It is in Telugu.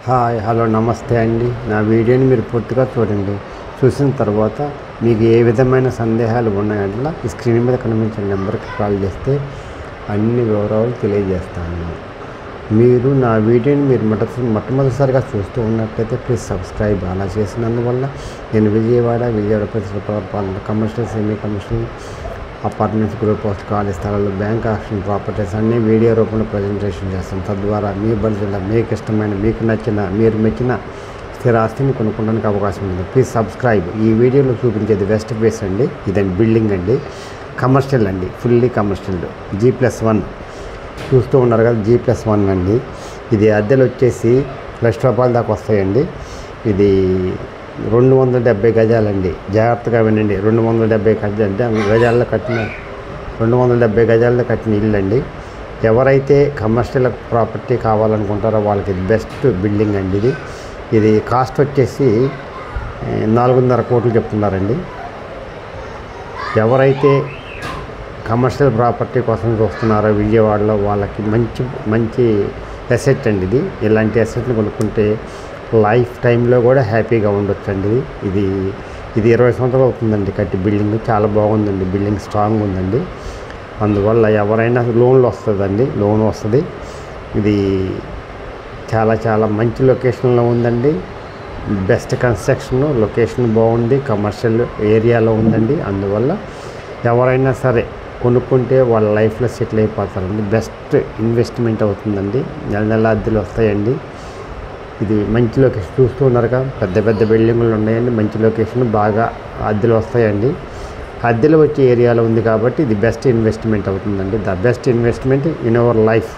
హాయ్ హలో నమస్తే అండి. నా వీడియోని మీరు పూర్తిగా చూడండి. చూసిన తర్వాత మీకు ఏ విధమైన సందేహాలు ఉన్నాయంటే ఈ స్క్రీన్ మీద కనిపించే నెంబర్కి కాల్ చేస్తే అన్ని వివరాలు తెలియజేస్తాను. మీరు నా వీడియోని మీరు మొట్టమొదటిసారిగా చూస్తూ ఉన్నట్లయితే ప్లీజ్ సబ్స్క్రైబ్. అలా చేసినందువల్ల నేను విజయవాడ పరిసర commercial semi commercial apartments, group house, ఖాళీ స్థలాలు, బ్యాంక్ ఆక్షన్ ప్రాపర్టీస్ అన్నీ వీడియో రూపంలో ప్రజెంటేషన్ చేస్తాను. తద్వారా మీ బడ్జెట్లో మీకు ఇష్టమైన, మీకు నచ్చిన, మీరు మెచ్చిన స్థిరాస్తిని కొనుక్కోవడానికి అవకాశం ఉంది. Please subscribe. ఈ వీడియోలో చూపించేది వెస్ట్ ఫేస్ అండి. ఇదండి బిల్డింగ్ అండి, కమర్షియల్ అండి, ఫుల్లీ కమర్షియల్ G+1 చూస్తూ ఉన్నారు కదా. G+1 అండి. ఇది అద్దెలు వచ్చేసి ₹1,00,000 దాకా వస్తాయండి. ఇది 270 గజాలండి. జాగ్రత్తగా వినండి. 270 గజాల్లో కట్టిన 270 గజాల్లో కట్టిన ఇల్లు అండి. ఎవరైతే కమర్షియల్ ప్రాపర్టీ కావాలనుకుంటారో వాళ్ళకి ఇది బెస్ట్ బిల్డింగ్ అండి. ఇది కాస్ట్ వచ్చేసి 4.5 కోట్లు చెప్తున్నారండి. ఎవరైతే కమర్షియల్ ప్రాపర్టీ కోసం చూస్తున్నారో విజయవాడలో వాళ్ళకి మంచి అసెట్ అండి. ఇలాంటి అసెట్ని కొనుక్కుంటే లైఫ్ టైంలో కూడా హ్యాపీగా ఉండొచ్చండి. ఇది 20 సంవత్సరాలు అవుతుందండి కట్టి. బిల్డింగ్ చాలా బాగుందండి. బిల్డింగ్ స్ట్రాంగ్ ఉందండి. అందువల్ల ఎవరైనా లోన్ వస్తుంది. ఇది చాలా మంచి లొకేషన్లో ఉందండి. బెస్ట్ కన్స్ట్రక్షన్, లొకేషన్ బాగుంది, కమర్షియల్ ఏరియాలో ఉందండి. అందువల్ల ఎవరైనా సరే కొనుక్కుంటే వాళ్ళ లైఫ్లో సెటిల్ అయిపోతారండి. బెస్ట్ ఇన్వెస్ట్మెంట్ అవుతుందండి. నెల అద్దెలు వస్తాయండి. ఇది మంచి లొకేషన్ చూస్తూ ఉన్నారుగా. పెద్ద బిల్డింగులు ఉన్నాయండి. మంచి లొకేషన్, బాగా అద్దెలు వస్తాయండి. అద్దెలు వచ్చే ఏరియాలో ఉంది కాబట్టి ఇది బెస్ట్ ఇన్వెస్ట్మెంట్ అవుతుందండి. The best investment in our life.